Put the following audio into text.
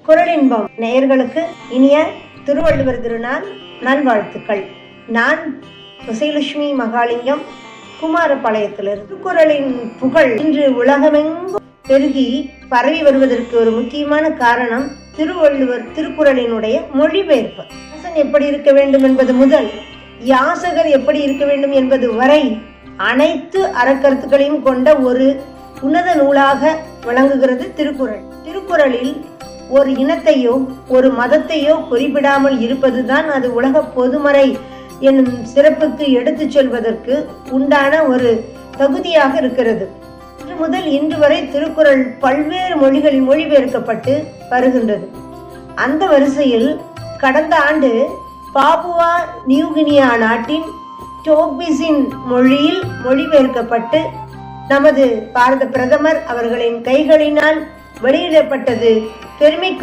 குறளின்பம் நேயர்களுக்கு இனிய திருவள்ளுவர் திருநாள் நல்வாழ்த்துக்கள். நான் விசயலட்சுமி மகாலிங்கம், குமாரபாளையத்திலிருந்து. திருக்குறளின் புகழ் இன்று உலகமெங்கும் பெருகி பரவி வருவதற்கு ஒரு முக்கியமான காரணம் திருவள்ளுவர் திருக்குறளினுடைய மொழிபெயர்ப்பு. எப்படி இருக்க வேண்டும் என்பது முதல் யாசகர் எப்படி இருக்க வேண்டும் என்பது வரை அனைத்து அறக்கருத்துக்களையும் கொண்ட ஒரு உன்னத நூலாக விளங்குகிறது திருக்குறள். திருக்குறளில் ஒரு இனத்தையோ ஒரு மதத்தையோ குறிப்பிடாமல் இருப்பதுதான் அது உலக பொதுமறை என்னும் சிறப்புக்கு எடுத்துச் சொல்வதற்கு உண்டான ஒரு தகுதியாக இருக்கிறது. இன்று முதல் இன்று வரை திருக்குறள் பல்வேறு மொழிகளில் மொழிபெயர்க்கப்பட்டு வருகின்றது. அந்த வரிசையில் கடந்த ஆண்டு பாப்புவா நியூகினியா நாட்டின் டோக்பிஸின் மொழியில் மொழிபெயர்க்கப்பட்டு நமது பாரத பிரதமர் அவர்களின் கைகளினால் வெளியிடப்பட்டது பெருமைக்கு